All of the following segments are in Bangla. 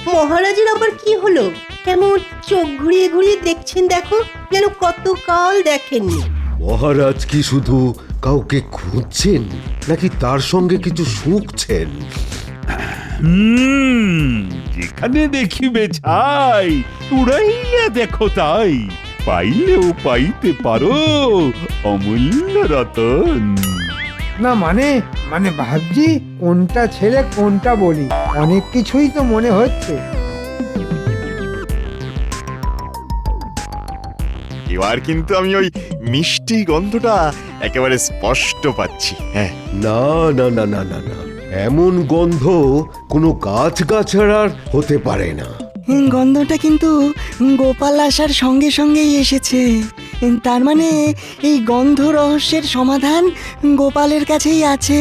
মহারাজের আবার কি হলো? কেমন চোখ ঘুরিয়ে ঘুরিয়ে দেখছেন? দেখো, যেন কতকাল দেখেননি। মহারাজ কি শুধু কাউকে খুঁজছেন নাকি তার সঙ্গে কিছু শুঁকছেন? যেখানে দেখিবে ছাই, উড়াইয়া দেখো তাই, পাইলেও পাইতে পারো অমূল্য রতন। না মানে মানে ভাবছি কোনটা ছেলে কোনটা বলি, অনেক কিছুই তো মনে হচ্ছে। এবার কিন্তু আমি ওই মিষ্টি গন্ধটা একেবারে স্পষ্ট পাচ্ছি। হ্যাঁ, না না না না না না, এমন গন্ধ কোনো গাছগাছড়ার হতে পারে না। গন্ধটা কিন্তু গোপাল আসার সঙ্গে সঙ্গেই এসেছে। তার মানে এই গন্ধ রহস্যের সমাধান গোপালের কাছেই আছে।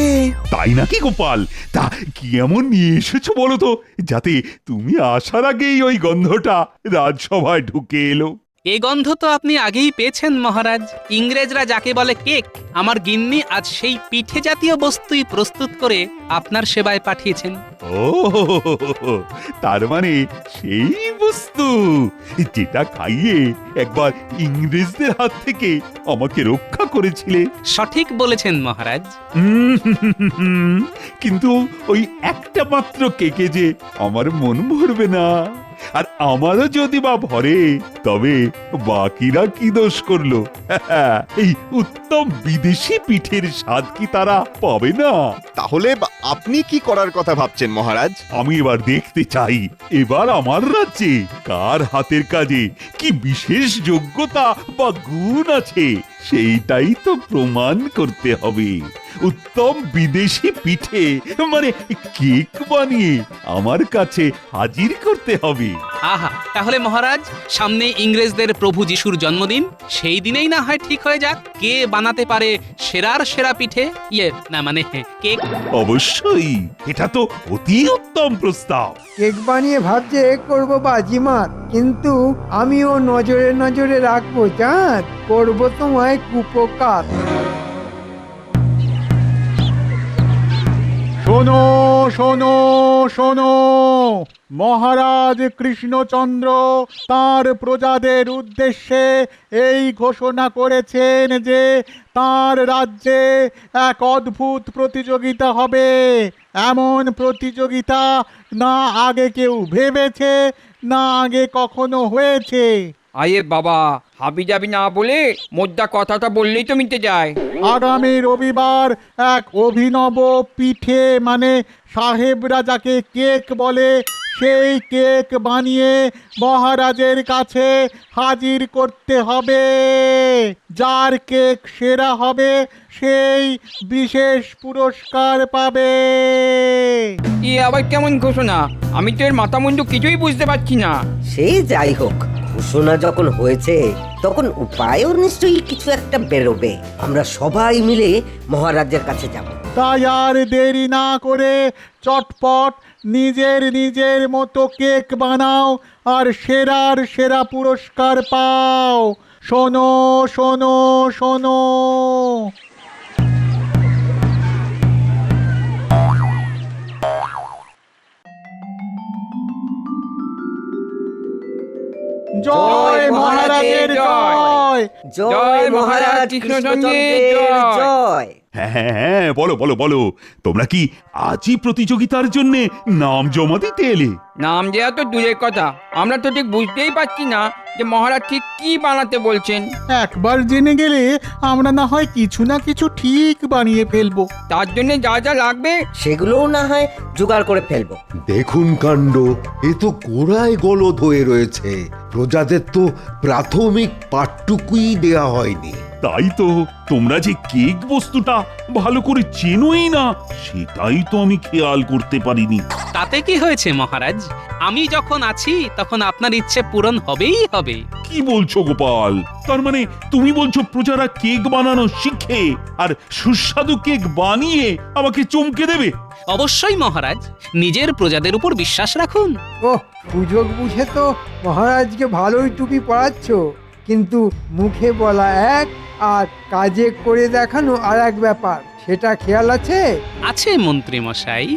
তাই নাকি গোপাল? তা কি এমন নিয়ে এসেছো বলো তো, যাতে তুমি আসার আগেই ওই গন্ধটা রাজসভায় ঢুকে এলো? এই গন্ধ তো আপনি আগেই পেয়েছেন মহারাজ। ইংরেজরা যাকে বলে কেক, আমার গিন্নি আজ সেই পিঠে জাতীয় বস্তুই প্রস্তুত করে আপনার সেবায় পাঠিয়েছেন। ও, তার মানে সেই বস্তু যেটা খাইয়ে একবার ইংরেজদের হাত থেকে আমাকে রক্ষা করেছিলে। সঠিক বলেছেন মহারাজ। কিন্তু ওই একটা মাত্র কেকে যে আমার মন ভরবে না, আর আমারও যদি বা ভরে, তবে বাকিরা কি দোষ করলো? এই উত্তম বিদেশি পিঠের স্বাদ কি তারা পাবে না? তাহলে আপনি কি করার কথা ভাবছেন মহারাজ? আমি এবার দেখতে চাই, এবার আমার রাজ্যে কার হাতের কাজে কি বিশেষ যোগ্যতা বা গুণ আছে, সেইটাই তো প্রমাণ করতে হবে। উত্তম বিদেশি পিঠে মানে কেক বানিয়ে আমার কাছে হাজির করতে হবে। আহা, তাহলে মহারাজ সামনে ইংরেজদের প্রভু যিশুর জন্মদিন, সেই দিনেই না হয় ঠিক হয়ে যাক কে বানাতে পারে সেরার সেরা পিঠে, না মানে কেক। অবশ্যই, এটা তো অতি উত্তম প্রস্তাব। কেক বানিয়ে ভাবছে করবো বাজিমাত, কিন্তু আমিও নজরে নজরে রাখবো, জান করবো তোমায় কুপকার। শোনো শোনো শোনো, মহারাজ কৃষ্ণচন্দ্র তার প্রজাদের উদ্দেশ্যে এই ঘোষণা করেছেন যে তার রাজ্যে এক অদ্ভুত প্রতিযোগিতা হবে। এমন প্রতিযোগিতা না আগে কেউ ভেবেছে, না আগে কখনো হয়েছে। আয়ে বাবা, হাবি যাবি না বলে মোদ্দা কথাটা বললেই তো মিটে যায়। আগামী রবিবার এক অভিনব পিঠে মানে সাহেবরা যাকে কেক বলে, সেই কেক বানিয়ে মহারাজের কাছে হাজির করতে হবে। যার কেক সেরা হবে সেই বিশেষ পুরস্কার পাবে। এ আবার কেমন ঘোষণা? আমি তো এর মাথা মুন্ডু কিছুই বুঝতে পারছি না। সে যাই হোক, ঘোষণা যখন হয়েছে তখন উপায়ও নিশ্চয়ই কিছু একটা বেরোবে। আমরা সবাই মিলে মহারাজের কাছে যাব। তাই আর দেরি না করে চটপট নিজের নিজের মতো কেক বানাও আর সেরার সেরা পুরস্কার পাও। শোনো শোনো শোনো। জয় মহারাজের জয়, জয় মহারাজ কৃষ্ণচন্দ্রের জয়। হ্যাঁ হ্যাঁ হ্যাঁ, বলো বলো বলো, তোমরা কি আজই প্রতিযোগিতার জন্য নাম জমা দিতে এলে? নাম দেওয়া তো দূরের কথা, আমরা তো ঠিক বুঝতেই পারছি না যে মহারাজ ঠিক কি বানাতে বলছেন। একবার জেনে গেলে আমরা না হয় কিছু না কিছু ঠিক বানিয়ে ফেলবো। তার জন্য যা যা লাগবে সেগুলোও না হয় জোগাড় করে ফেলবো। দেখুন কাণ্ড, এ তো গোড়ায় গলদ হয়ে রয়েছে। প্রজাদের তো প্রাথমিক পাঠটুকুই দেয়া হয়নি। তাই তো, তোমরা যে কেক বস্তুটা ভালো করে চেনোই না, সেটাই তো আমি খেয়াল করতে পারিনি। তাতে কি হয়েছে মহারাজ? আমি যখন আছি তখন আপনার ইচ্ছে পূরণ হবেই হবে। কি বলছো গোপাল? তার মানে তুমি বলছো প্রজারা কেক বানানো শিখে আর সুস্বাদু কেক বানিয়ে আমাকে চমকে দেবে? অবশ্যই মহারাজ, নিজের প্রজাদের উপর বিশ্বাস রাখুন। ও, সুযোগ বুঝে তো মহারাজকে ভালোই টুপি পরাচ্ছ। কিন্তু মুখে বলা এক আর কাজে করে দেখানো আর এক ব্যাপার, সেটা খেয়াল আছে? আছে মন্ত্রী মশাই।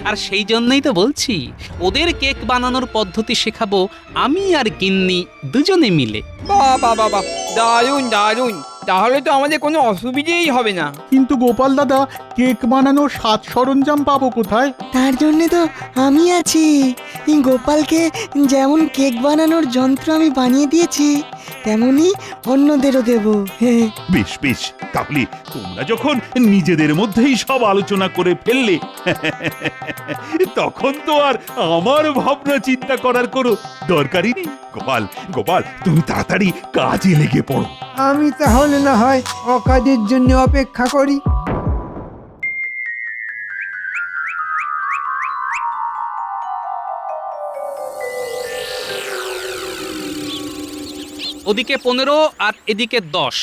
আর সেই জন্যই তো বলছি, ওদের কেক বানানোর পদ্ধতি শেখাবো আমি আর গিন্নি দুজনে মিলে। বাহ বাহ বাহ বাহ, দারুণ দারুণ। তাহলে তো আমাদের কোনো অসুবিধেই হবে না। কিন্তু গোপাল দাদা, কেক বানানোর সাজ সরঞ্জাম পাবো কোথায়? তার জন্যে তো আমি আছি। এই গোপালকে যেমন কেক বানানোর যন্ত্র আমি বানিয়ে দিয়েছি, তেমনি অন্যদেরও দেব। বেশ বেশ, তাহলে তোমরা যখন নিজেদের মধ্যেই সব আলোচনা করে ফেললে, তখন তো আর আমার ভাবনা চিন্তা করার কোনো দরকারই নেই। গোপাল গোপাল, তুমি তাড়াতাড়ি কাজে লেগে পড়ো। আমি তাহলে না হয় অকাজের জন্য অপেক্ষা করি। ওদিকে 15 আর এদিকে 10,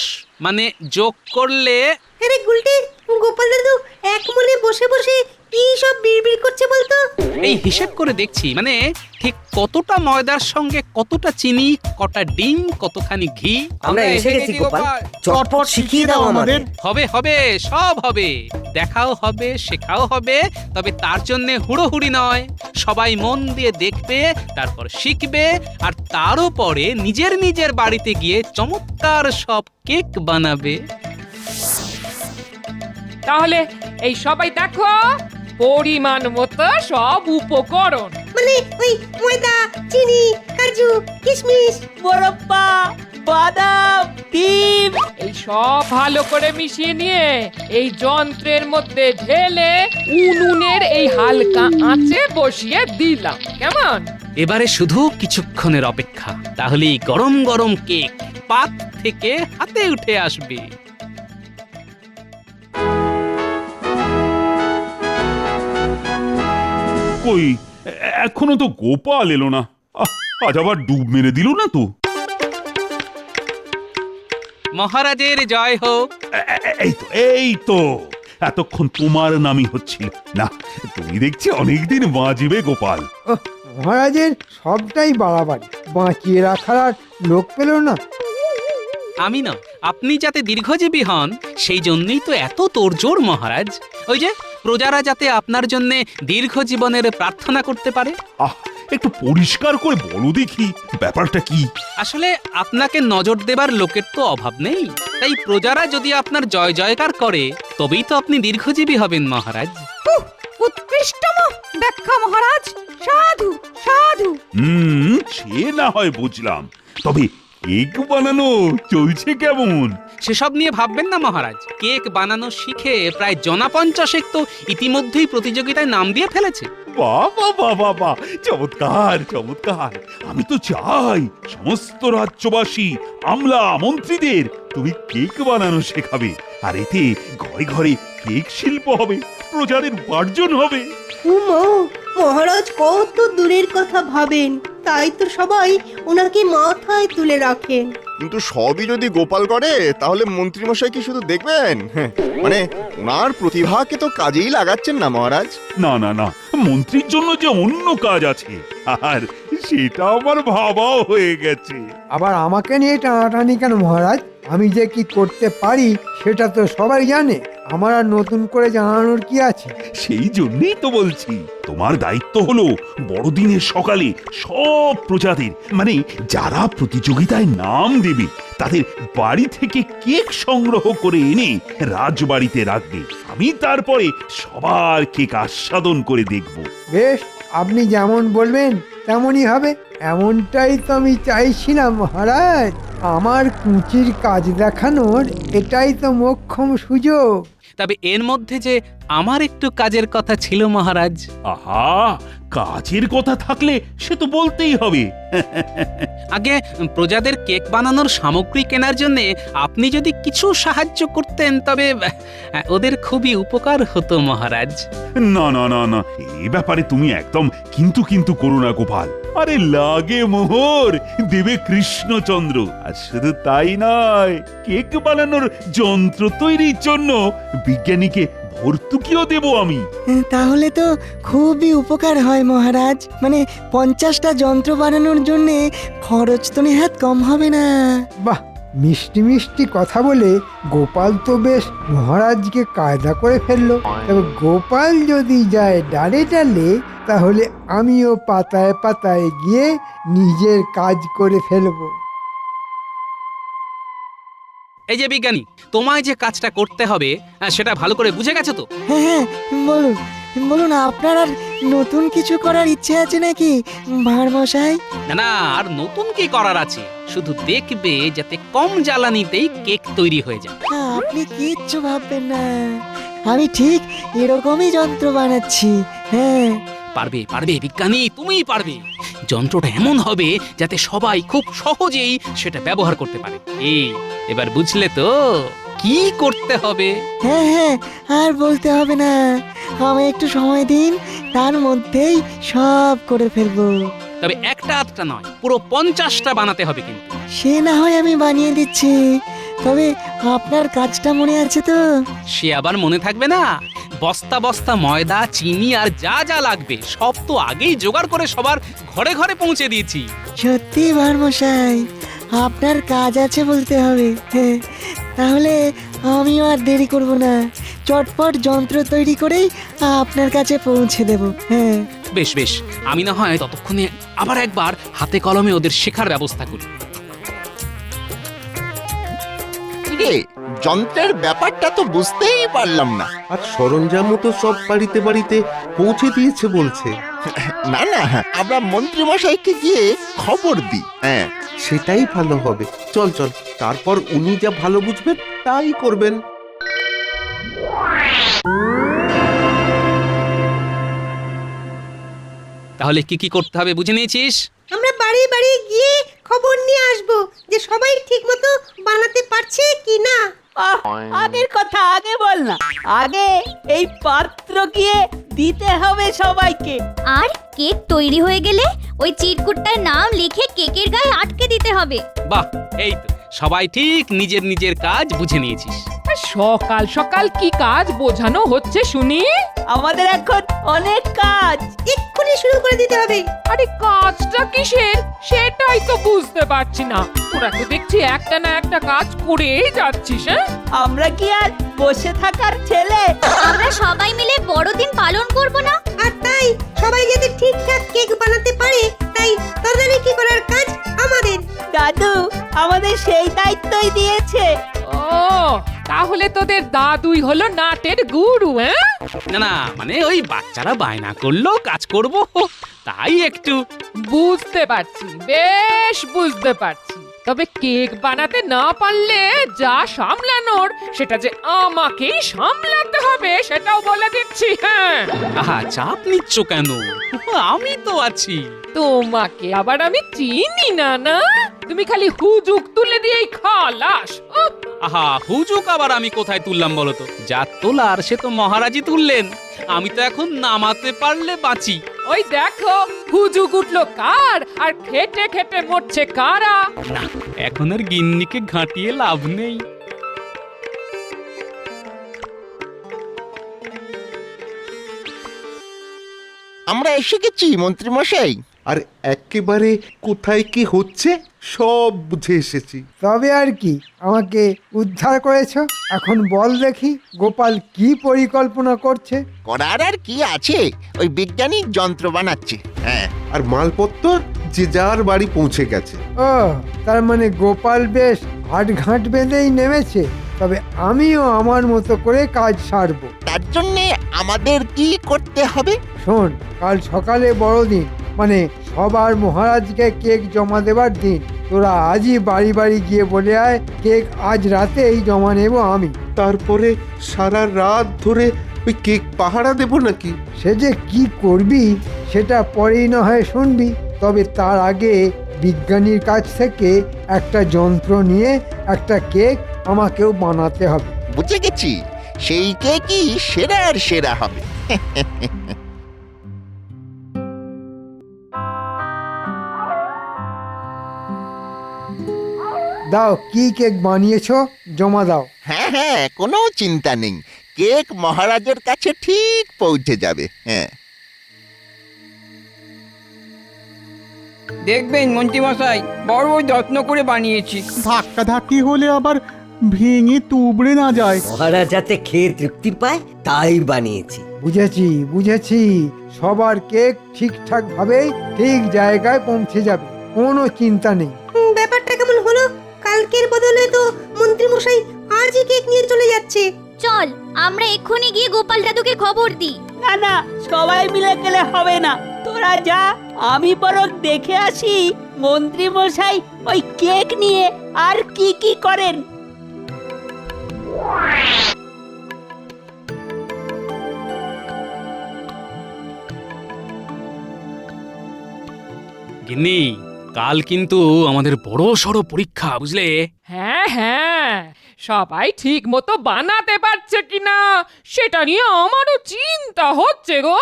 মানে যোগ করলে আরে গুলটে, গোপাল দাদু এক মনে বসে বসে কি সব বিড়বিড় করছে বলতো? এই হিসেব করে দেখছি, মানে ঠিক কতটা ময়দার সঙ্গে কতটা চিনি, কটা ডিম, কতখানি ঘি। আমরা এসে গেছি গোপাল, চটপট শিখিয়ে দাও আমাদের। হবে হবে, সব হবে, দেখাও হবে, শেখাও হবে। তবে তার জন্য হুড়োহুড়ি নয়, সবাই মন দিয়ে দেখবে, তারপর শিখবে, আর তারও পরে নিজের নিজের বাড়িতে গিয়ে চমৎকার সব কেক বানাবে। তাহলে এই সবাই দেখো, পরিমাণ মতো সব উপকরণ, মানে ওই ময়দা, চিনি, কাজু, কিশমিশ, মোরব্বা, বাদাম, ডিম, এই সব ভালো করে মিশিয়ে নিয়ে এই যন্ত্রের মধ্যে ঢেলে উনুনের এই হালকা আঁচে বসিয়ে দিলাম। কেমন? এবারে শুধু কিছুক্ষণের অপেক্ষা, তাহলেই গরম গরম কেক পাত থেকে হাতে উঠে আসবে। কই, এখনো তো গোপাল এলো না। আজ আবার ডুব মেরে দিল না তো? মহারাজের জয় হোক। এই তো এতক্ষণ তোমার নামই হচ্ছিল না। তুমি দেখছি অনেকদিন বাঁচবে গোপাল। মহারাজের সবটাই বাড়াবাড়ি, বাঁচিয়ে রাখার আর লোক পেল না। আমি না, আপনি যাতে দীর্ঘজীবী হন সেই জন্যই তো এত তোড়জোড় মহারাজ। ওই যে প্রজারা যাতে আপনার জন্য দীর্ঘ জীবনের প্রার্থনা করতে পারে। একটু পরিষ্কার করে বলো দেখি ব্যাপারটা কি। আসলে আপনাকে নজর দেবার লোকের তো অভাব নেই, তাই প্রজারা যদি আপনার জয় জয়কার করে তবেই তো আপনি দীর্ঘজীবী হবেন মহারাজ। উৎকৃষ্টম ব্যাখ্যা মহারাজ, সাধু সাধু। সে না হয় বুঝলাম, তবে কেক বানানো চলছে কেমন? সেসব নিয়ে ভাববেন না মহারাজ। কেক বানানো শিখে প্রায় জনা 50 তো ইতিমধ্যেই প্রতিযোগিতায় নাম দিয়ে ফেলেছে। বাবা বাবা বাবা, চমৎকার চমৎকার। আমি তো চাই সমস্ত রাজ্যবাসী, আমলা মন্ত্রীদের তুমি কেক বানানো শেখাবে, আর এতে ঘরে ঘরে কেক শিল্প হবে, প্রজাদের উপার্জন হবে। উমা, মহারাজ কত দূরের কথা ভাবেন, তাই তো সবাই ওনাকে মাথায় তুলে রাখেন। কিন্তু সবই যদি গোপাল করে তাহলে মন্ত্রীমশাই কি শুধু দেখবেন? মানে ওনার প্রতিভাকে তো কাজেই লাগাচ্ছেন না মহারাজ। না না না, মন্ত্রীর জন্য যে অন্য কাজ আছে, আর সেটা আমার ভাবাও হয়ে গেছে। আবার আমাকে নিয়ে টানাটানি কেন মহারাজ? আমি যে কি করতে পারি সেটা তো সবাই জানে, আমার আর নতুন করে জানানোর কি আছে? সেই জন্যই তো বলছি, তোমার দায়িত্ব হলো বড়দিনের সকালে সব প্রজাদের, মানে যারা প্রতিযোগিতায় নাম দেবে তাদের বাড়ি থেকে কেক সংগ্রহ করে এনে রাজবাড়িতে রাখবে। আমি তারপরে সবার কেক আস্বাদন করে দেখব। বেশ, আপনি যেমন বলবেন তেমনই হবে। এমনটাই তো আমি চাইছিলাম মহারাজ। আমার কুঁচির কাজ দেখানোর এটাই তো মোক্ষম সুযোগ। তবে এর মধ্যে যে আমার একটু কাজের কথা ছিল মহারাজ। আহা, কাজের কথা থাকলে সে তো বলতেই হবে। আগে প্রজাদের কেক বানানোর সামগ্রী কেনার জন্য আপনি যদি কিছু সাহায্য করতেন তবে ওদের খুবই উপকার হতো মহারাজ। না না না না, এ ব্যাপারে তুমি একদম কিন্তু কিন্তু করো না গোপাল। আরে লাগে মোহর, দেবে কৃষ্ণচন্দ্র। আর শুধু তাই নয়, কেক বানানোর যন্ত্র তৈরির জন্য বিজ্ঞানীকে ভর্তুকিও দেব আমি। তাহলে তো খুবই উপকার হয় মহারাজ, মানে 50টা যন্ত্র বানানোর জন্য খরচ তো নেহাত কম হবে না। বাহ, মিষ্টি মিষ্টি কথা বলে গোপাল তো বেশ মহারাজকে কায়দা করে ফেললো। তবে গোপাল যদি যায় ডালে ডালে, তাহলে আমিও পাতায় পাতায় গিয়ে নিজের কাজ করে ফেলবো। এই যে বিজ্ঞানী, তোমায় যে কাজটা করতে হবে সেটা ভালো করে বুঝে গেছো তো? হ্যাঁ হ্যাঁ, বলুন বলুন, আপনার আর নতুন কিছু করার ইচ্ছে আছে নাকি ভাঁড় মশাই? না না, আর নতুন কি করার আছে, শুধু দেখবে যাতে কম জ্বালানিতেই কেক তৈরি হয়ে যায়। আপনি কিচ্ছু ভাববেন না, আমি ঠিক এরকমই যন্ত্র বানাচ্ছি। হ্যাঁ, পারবে পারবে বিজ্ঞানী, তুমিই পারবে। যন্ত্রটা এমন হবে যাতে সবাই খুব সহজেই সেটা ব্যবহার করতে পারে। এবার বুঝলে তো কি করতে হবে? হ্যাঁ হ্যাঁ, আর বলতে হবে না, আমায় একটু সময় দিন, তার মধ্যেই সব করে ফেলবো। তবে একটা আধটা নয়, পুরো 50টা বানাতে হবে কিন্তু। সে না হয় আমি বানিয়ে দিচ্ছি, তবে আপনার কাজটা মনে আছে তো? সে আবার মনে থাকবে না? বস্তা বস্তা ময়দা, চিনি আর যা যা লাগবে সব তো আগেই জোগাড় করে সবার ঘরে ঘরে পৌঁছে দিয়েছি। সত্যি ভাঁড় মশাই, আপনার কাজ আছে বলতে হবে। হ্যাঁ, তাহলে আমিও আর দেরি করব না, চটপট যন্ত্র তৈরি করেই আপনার কাছে পৌঁছে দেব। হ্যাঁ, বেশ বেশ, আমি না হয় ততক্ষণে আবার একবার হাতে কলমে ওদের শেখার ব্যবস্থা করি। রে, যন্ত্রের ব্যাপারটা তো বুঝতেই পারলাম না। আর সরঞ্জামও তো সব বাড়িতে বাড়িতে পৌঁছে দিয়েছে বলছে। না না, আমরা মন্ত্রী মশাইকে গিয়ে খবর দিই। হ্যাঁ, সেটাই ভালো হবে। চল চল, তারপর উনি যা ভালো বুঝবেন তাই করবেন। তাহলে কি কি করতে হবে বুঝে নিয়েছিস? আমরা বাড়ি বাড়ি গিয়ে খবর নিয়ে আসবো যে সবাই ঠিকমতো বানাতে পারছে কি না। আগের কথা আগে বল না, আগে এই পাত্র গিয়ে দিতে হবে সবাইকে। আর কেক তৈরি হয়ে গেলে ওই চিরকুটটার নাম লিখে কেকের গায়ে আটকে দিতে হবে। বাহ, এই তো সবাই ঠিক নিজের নিজের কাজ বুঝে নিয়েছিস। সকাল সকাল কি কাজ বোঝানো হচ্ছে শুনি? আমাদের এখন অনেক কাজ, এক্ষুনি শুরু করে দিতে হবে। আরে কাজটা কিসের সেটাই তো বুঝতে পারছি না। তোরা তো দেখছি একটা না একটা কাজ করেই যাচ্ছিস। হ্যাঁ, আমরা কি আর বসে থাকার ছেলে? আমরা সবাই মিলে বড়দিন পালন করব না? আর তাই সবাই যাতে ঠিকঠাক কেক বানাতে পারে, তাই তদারকি করার কাজ আমাদের। দাদু আমাদের সেই দায়িত্বই দিয়েছে। ও, তাহলে তোদের দাদুই হলো নাটের গুরু? হ্যাঁ, না না, মানে ওই বাচ্চারা বায়না করলো কাজ করব, তাই একটু। বুঝতে পারছি, বেশ বুঝতে পারছি। তবে কেক বানাতে না পারলে যা সামলানোর সেটা যে আমাকেই সামলাতে হবে, সেটাও বলে দিচ্ছি। হ্যাঁ, আহা, চাপ নিচ্ছ কেন? আমি তো আছি। তোমাকে আবার আমি চিনি না? না, তুমি খালি হুজুক তুলে দিয়েই খালাস। উফ, আহা, হুজুক আবার আমি কোথায় তুললাম বলো তো? যা তোলার সে তো মহারাজই তুললেন, আমি তো এখন নামাতে পারলে বাঁচি। ওই দেখো হুজুক উঠলো কার, আর খেটে খেটে মরছে কারা। না, এখন আর গিন্নিকে ঘাঁটিয়ে লাভ নেই। আমরা এসে গেছি মন্ত্রী মশাই। আর একেবারে কোথায় কি হচ্ছে সব বুঝে এসেছি। তবে আর কি, আমাকে উদ্ধার করেছো। এখন বল দেখি গোপাল কি পরিকল্পনা করছে। করার আর কি আছে, ওই বিজ্ঞানী যন্ত্র বানাচ্ছে। হ্যাঁ, আর মালপত্র যে যার বাড়ি পৌঁছে গেছে। ও, তার মানে গোপাল বেশ হাটঘাট বেঁধেই নেমেছে। তবে আমিও আমার মতো করে কাজ সারবো। তার জন্যে আমাদের কি করতে হবে? শোন, কাল সকালে বড়দিন, মানে সবার মহারাজকে কেক জমা দেবার দিন। তোরা আজই বাড়ি বাড়ি গিয়ে বলে আয় কেক আজ রাতেই জমা নেব আমি। তারপরে সারা রাত ধরে ওই কেক পাহারা দেব নাকি? সে যে কি করবি সেটা পরেই না হয় শুনবি। তবে তার আগে বিজ্ঞানীর কাছ থেকে একটা যন্ত্র নিয়ে একটা কেক আমাকেও বানাতে হবে। বুঝে গেছি, সেই কেকই সেরার সেরা হবে। দাও, কি কেক বানিয়েছো জমা দাও। হ্যাঁ হ্যাঁ, কোনো চিন্তা নেই। কেক মহারাজের কাছে ঠিক পৌঁছে যাবে। হ্যাঁ, দেখবেন মন্ত্রীমশাই বড় যত্ন করে বানিয়েছি। ধাক্কাধাক্কি হলে আবার ভেঙে তুবড়ে না যায়। মহারাজ যাতে খেয়ে তৃপ্তি পায় তাই বানিয়েছি। বুঝেছি বুঝেছি, সবার কেক ঠিকঠাক ভাবে ঠিক জায়গায় পৌঁছে যাবে, কোনো চিন্তা নেই। ব্যাপারটা কেমন হলো? কালকের বদলে তো মন্ত্রী মশাই আজই কেক নিয়ে চলে যাচ্ছে। চল আমরা এক্ষুনি গিয়ে গোপাল দাদুকে খবর দিই। না না, সবাই মিলে গেলে হবে না, তোরা যা, আমি বরং দেখে আসি মন্ত্রী মশাই ওই কেক নিয়ে আর কি কি করেন। গিন্নি, কাল কিন্তু আমাদের বড় সড় পরীক্ষা, বুঝলে? হ্যাঁ হ্যাঁ, সবাই ঠিক মতো বানাতে পারছে কিনা সেটা নিয়ে আমারও চিন্তা হচ্ছে গো।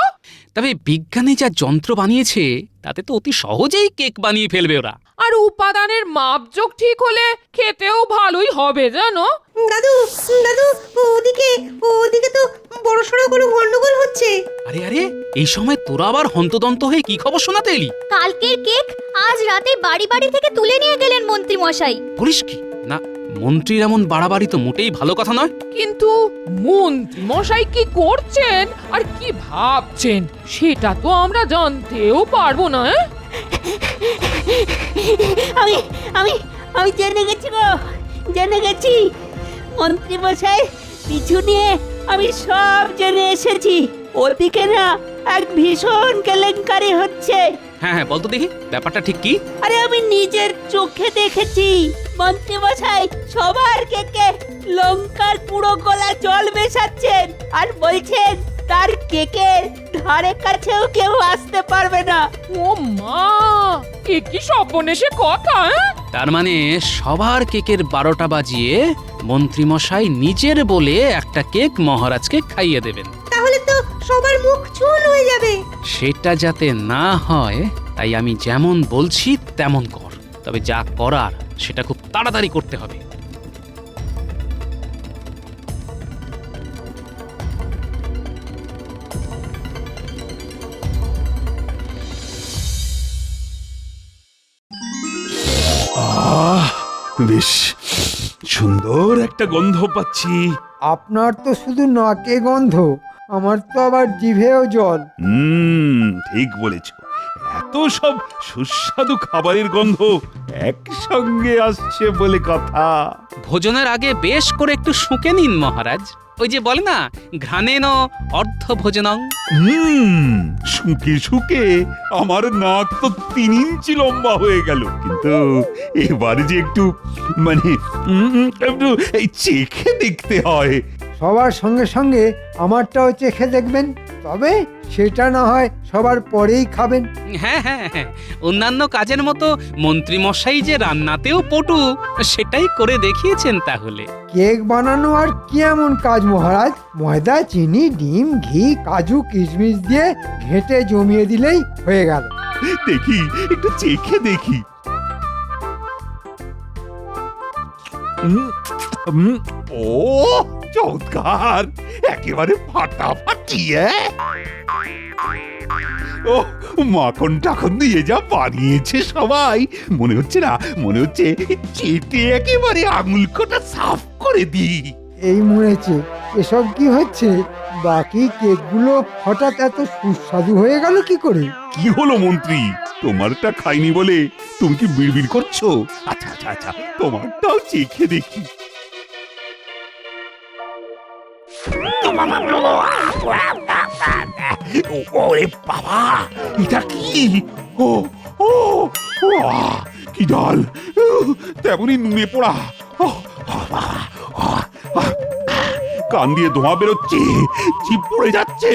তবে বিজ্ঞানী যা যন্ত্র বানিয়েছে তাতে তো অতি সহজেই কেক বানিয়ে ফেলবে ওরা। আর উপাদানের মাপজোক ঠিক হলে খেতেও ভালোই হবে জানো। দাদু দাদু, ওদিকে তো বড়সড় কোনো গন্ডগোল হচ্ছে। আরে আরে, এই সময় তোরা আবার হন্তদন্ত হয়ে কি খবর শোনাতে এলি? কালকের কেক আজ রাতে বাড়ি বাড়ি থেকে তুলে নিয়ে গেলেন মন্ত্রী মশাই। বলিস কি? না, মন্ত্রীর এমন বাড়াবাড়ি তো মোটেই ভালো কথা নয়। কিন্তু মন্ত্রী মশাই কি করছেন আর কি ভাবছেন সেটা তো আমরা জানতেও পারবো না। আমি আমি আমি জেনে গেছি গো, জেনে গেছি। মন্ত্রী মশাই পিছু নিয়ে আমি সব জেনে এসেছি। ওদিকে না এক ভীষণ কেলেঙ্কারি হচ্ছে। হ্যাঁ হ্যাঁ, বলতো দেখি ব্যাপারটা ঠিক কি? আরে আমি নিজের চোখে দেখেছি, মন্ত্রী মশাই সবার কেকে লঙ্কার পুরো গলা জল মেশাচ্ছেন আর বলছেন তার কেকের ধারে কাছেও কেউ আসতে পারবে না। ও মা, এ কি সর্বনেশে কথা! তার মানে সবার কেকের 12টা বাজিয়ে মন্ত্রী মশাই নিজের বলে একটা কেক মহারাজকে খাইয়ে দেবেন। তাহলে তো সবার মুখ চুন হয়ে যাবে। সেটা যাতে না হয় তাই আমি যেমন বলছি তেমন কর, তবে যা করার সেটা খুব তাড়াতাড়ি করতে হবে। বেশ সুন্দর একটা গন্ধ পাচ্ছি। আপনার তো শুধু নাকে গন্ধ, আমার তো আবার জিভেও জল। ঠিক বলেছ, এত সব সুস্বাদু খাবারের গন্ধ একসঙ্গে আসছে বলে কথা। ভোজনের আগে বেশ করে একটু শুঁকে নিন মহারাজ। ওই যে বলে না, ঘ্রাণেন অর্ধ ভোজনং। শুকে শুকে আমার নাক তো 3 ইঞ্চি লম্বা হয়ে গেল, কিন্তু এবার যে একটু মানে একটু এই চেখে দেখতে হয়। সবার সঙ্গে সঙ্গে আমারটাও চেখে দেখবেন, তবে সেটা না হয় সবার পরেই খাবেন। হ্যাঁ হ্যাঁ হ্যাঁ, অন্যান্য কাজের মতো মন্ত্রী মশাই যে রান্নাতেও পটু, সেটাই করে দেখিয়েছেন। তাহলে কেক বানানো আর কি এমন কাজ মহারাজ? ময়দা, চিনি, ডিম, ঘি, কাজু, কিশমিশ দিয়ে ঘেঁটে জমিয়ে দিলেই হয়ে গেল। দেখি, একটু চেখে দেখি। ও চমৎকার, একেবারে ফাটাফাটি। ও মাখন টাখন দিয়ে যা বানিয়েছে সবাই, মনে হচ্ছে না, মনে হচ্ছে চেটে একেবারে আঙুল কটা সাফ করে দিই। এই মরেছে, এসব কি হচ্ছে? বাকি কেকগুলো হঠাৎ এত সুস্বাদু হয়ে গেল কি করে? কি হলো মন্ত্রী, তোমারটা খাইনি বলে তুমি কি বিড়বিড় করছো? আচ্ছা আচ্ছা আচ্ছা, তোমারটাও চেখে দেখি। ওরে বাবা, এটা কি? ও ও কি ডাল, তেমনই নুনে পোড়া। কান দিয়ে ধোঁয়া বেরোচ্ছে, জিভ পড়ে যাচ্ছে।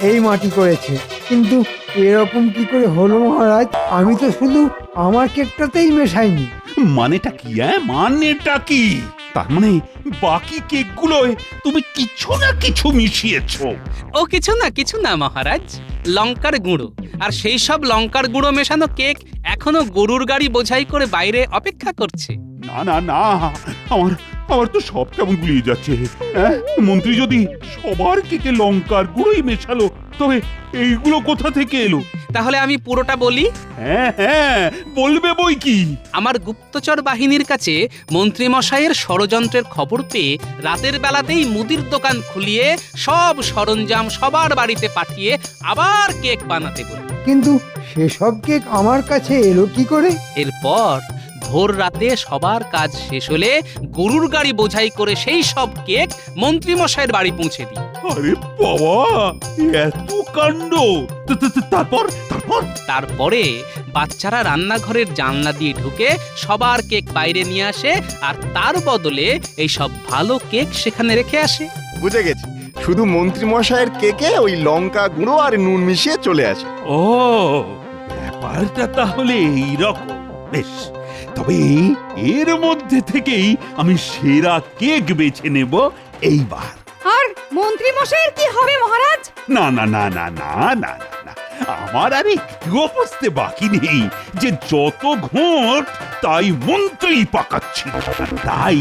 এই মাটি করেছে, কিন্তু এরকম কি করে হলো মহারাজ? আমি তো শুধু আমার কেকটাতেই মেশাইনি। মানেটা কি? মানেটা কি? তার মানে বাকি কেকগুলোয় তুমি কিছু না কিছু মিশিয়েছো। ও কিছু না মহারাজ, লঙ্কার গুঁড়ো, আর সেই সব লঙ্কার গুঁড়ো মেশানো কেক এখনো গরুর গাড়ি বোঝাই করে বাইরে অপেক্ষা করছে। না না না, আমার আমার তো সব কেমন গুলিয়ে যাচ্ছে। হ্যাঁ, মন্ত্রী যদি সবার কেকে লঙ্কার গুঁড়োই মেশালো, তবে এইগুলো কোথা থেকে এলো? তাহলে আমি পুরোটা বলি। হ্যাঁ হ্যাঁ, বলবে বই কি। আমার গুপ্তচর বাহিনীর কাছে মন্ত্রী মশাইয়ের ষড়যন্ত্রের খবর পেয়ে রাতের বেলাতেই মুদির দোকান খুলিয়ে সব সরঞ্জাম সবার বাড়িতে পাঠিয়ে আবার কেক বানাতে বলি। কিন্তু সেসব কেক আমার কাছে এলো কি করে? এরপর ভোর রাতে সবার কাজ শেষ হলে গরুর গাড়ি বোঝাই করে সেই সব কেক মন্ত্রী মশাইয়ের বাড়ি পৌঁছে দিই। আরে বাবা, এত কাণ্ড! তারপর তারপর তারপরে বাচ্চারা রান্নাঘরের জানলা দিয়ে ঢুকে সবার কেক বাইরে নিয়ে আসে, আর তার বদলে এই সব ভালো কেক সেখানে রেখে আসে। বুঝে গেছি, শুধু মন্ত্রী মশাইয়ের কেকে ওই লঙ্কা গুঁড়ো আর নুন মিশিয়ে চলে আসে। ও, ব্যাপারটা তাহলে এইরকম। বেশ, তবে এর মধ্যে থেকেই আমি সেরা কেক বেছে নেব এইবার। আর মন্ত্রী মশাইয়ের কি হবে মহারাজ? না না না না না না না, আমার আর একটুও বুঝতে বাকি নেই যে যত ঘোট তাই মন্ত্রী পাকাচ্ছি, তাই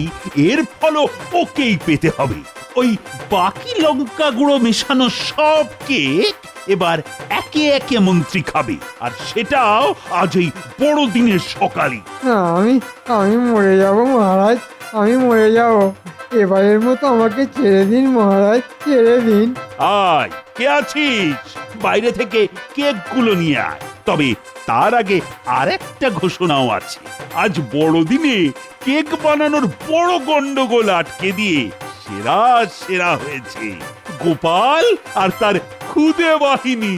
এর ফলও ওকেই পেতে হবে। ওই বাকি লঙ্কা গুঁড়ো মেশানো সব কেক এবার একে একে মন্ত্রী খাবে, আর সেটাও আজ এই বড়দিনের সকালে। আমি মরে যাব মহারাজ, আমি মরে যাব। এবারের মতো আমাকে ছেড়ে দিন মহারাজ, ছেড়ে দিন। আয়, কে আছিস? বাইরে থেকে কেকগুলো নিয়ে আয়। তবে তার আগে আরেকটা ঘোষণাও আছে। আজ বড়দিনে কেক বানানোর বড় গন্ডগোল আটকে দিয়ে সেরা হয়েছে গোপাল আর তার খুদে বাহিনী।